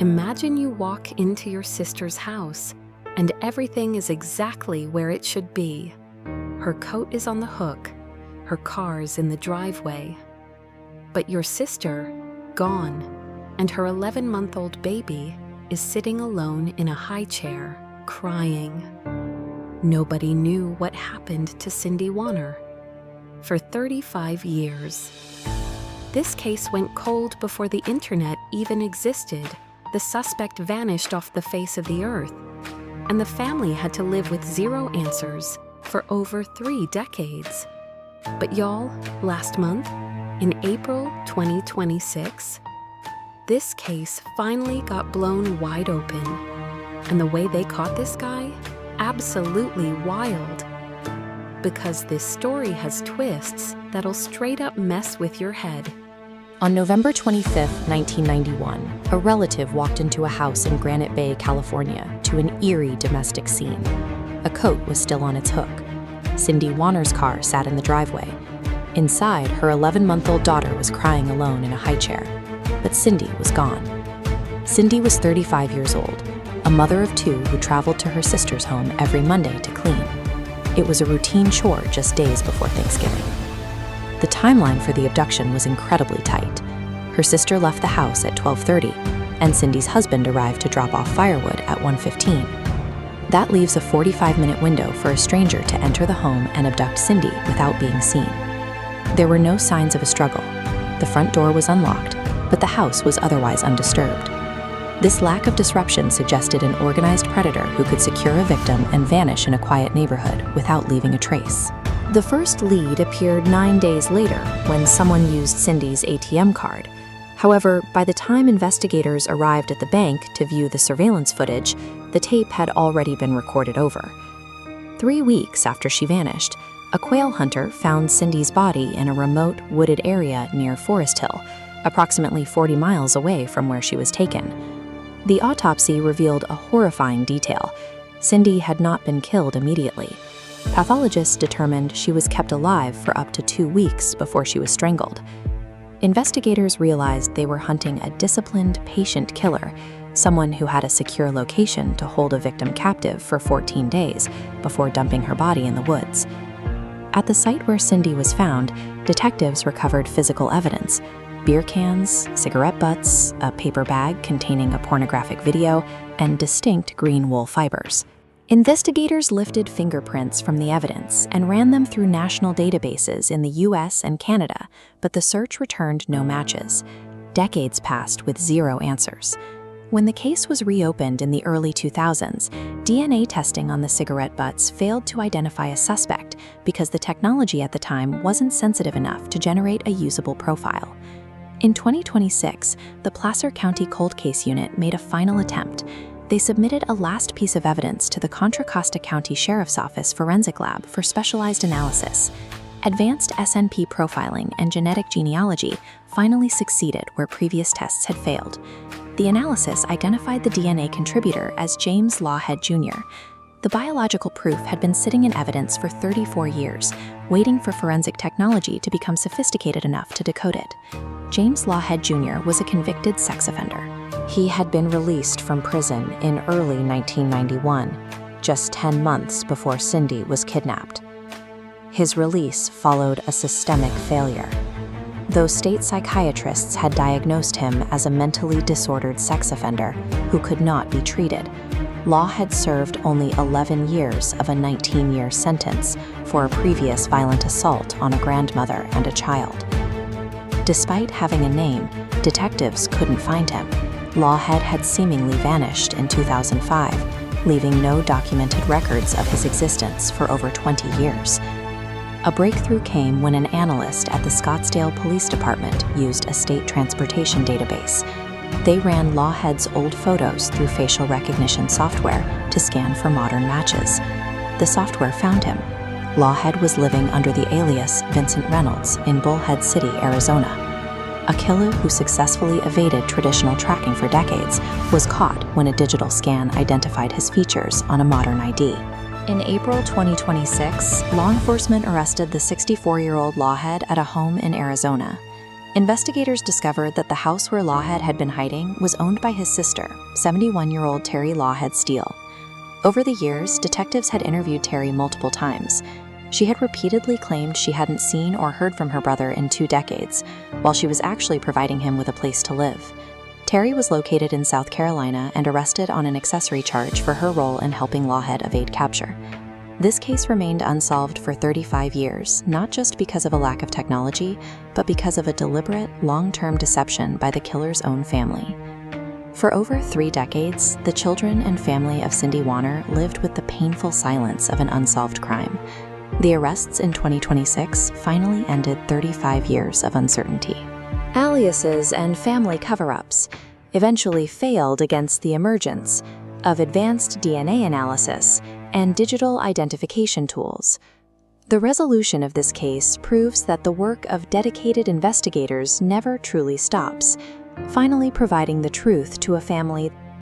Imagine you walk into your sister's house and everything is exactly where it should be. Her coat is on the hook, her car's in the driveway. But your sister, gone, and her 11-month-old baby is sitting alone in a high chair, crying. Nobody knew what happened to Cindy Wanner. For 35 years. This case went cold before the internet even existed. The suspect vanished off the face of the earth, and the family had to live with zero answers for over 3 decades. But y'all, last month, in April 2026, this case finally got blown wide open. And the way they caught this guy? Absolutely wild. Because this story has twists that'll straight up mess with your head. On November 25, 1991, a relative walked into a house in Granite Bay, California, to an eerie domestic scene. A coat was still on its hook. Cindy Wanner's car sat in the driveway. Inside, her 11-month-old daughter was crying alone in a high chair. But Cindy was gone. Cindy was 35 years old, a mother of 2 who traveled to her sister's home every Monday to clean. It was a routine chore just days before Thanksgiving. The timeline for the abduction was incredibly tight. Her sister left the house at 12:30, and Cindy's husband arrived to drop off firewood at 1:15. That leaves a 45-minute window for a stranger to enter the home and abduct Cindy without being seen. There were no signs of a struggle. The front door was unlocked, but the house was otherwise undisturbed. This lack of disruption suggested an organized predator who could secure a victim and vanish in a quiet neighborhood without leaving a trace. The first lead appeared 9 days later when someone used Cindy's ATM card. However, by the time investigators arrived at the bank to view the surveillance footage, the tape had already been recorded over. 3 weeks after she vanished, a quail hunter found Cindy's body in a remote wooded area near Forest Hill, approximately 40 miles away from where she was taken. The autopsy revealed a horrifying detail. Cindy had not been killed immediately. Pathologists determined she was kept alive for up to 2 weeks before she was strangled. Investigators realized they were hunting a disciplined patient killer, someone who had a secure location to hold a victim captive for 14 days before dumping her body in the woods. At the site where Cindy was found, detectives recovered physical evidence: beer cans, cigarette butts, a paper bag containing a pornographic video, and distinct green wool fibers. Investigators lifted fingerprints from the evidence and ran them through national databases in the US and Canada, but the search returned no matches. Decades passed with zero answers. When the case was reopened in the early 2000s, DNA testing on the cigarette butts failed to identify a suspect because the technology at the time wasn't sensitive enough to generate a usable profile. In 2026, the Placer County Cold Case Unit made a final attempt. They submitted a last piece of evidence to the Contra Costa County Sheriff's Office Forensic Lab for specialized analysis. Advanced SNP profiling and genetic genealogy finally succeeded where previous tests had failed. The analysis identified the DNA contributor as James Lawhead Jr. The biological proof had been sitting in evidence for 34 years, waiting for forensic technology to become sophisticated enough to decode it. James Lawhead Jr. was a convicted sex offender. He had been released from prison in early 1991, just 10 months before Cindy was kidnapped. His release followed a systemic failure. Though state psychiatrists had diagnosed him as a mentally disordered sex offender who could not be treated, Law had served only 11 years of a 19-year sentence for a previous violent assault on a grandmother and a child. Despite having a name, detectives couldn't find him. Lawhead had seemingly vanished in 2005, leaving no documented records of his existence for over 20 years. A breakthrough came when an analyst at the Scottsdale Police Department used a state transportation database. They ran Lawhead's old photos through facial recognition software to scan for modern matches. The software found him. Lawhead was living under the alias Vincent Reynolds in Bullhead City, Arizona. A killer who successfully evaded traditional tracking for decades was caught when a digital scan identified his features on a modern ID. In April 2026, law enforcement arrested the 64-year-old Lawhead at a home in Arizona. Investigators discovered that the house where Lawhead had been hiding was owned by his sister, 71-year-old Terry Lawhead Steele. Over the years, detectives had interviewed Terry multiple times. She had repeatedly claimed she hadn't seen or heard from her brother in 2 decades, while she was actually providing him with a place to live. Terry was located in South Carolina and arrested on an accessory charge for her role in helping Lawhead evade capture. This case remained unsolved for 35 years, not just because of a lack of technology, but because of a deliberate, long-term deception by the killer's own family. For over 3 decades, the children and family of Cindy Wanner lived with the painful silence of an unsolved crime. The arrests in 2026 finally ended 35 years of uncertainty. Aliases and family cover-ups eventually failed against the emergence of advanced DNA analysis and digital identification tools. The resolution of this case proves that the work of dedicated investigators never truly stops, finally providing the truth to a family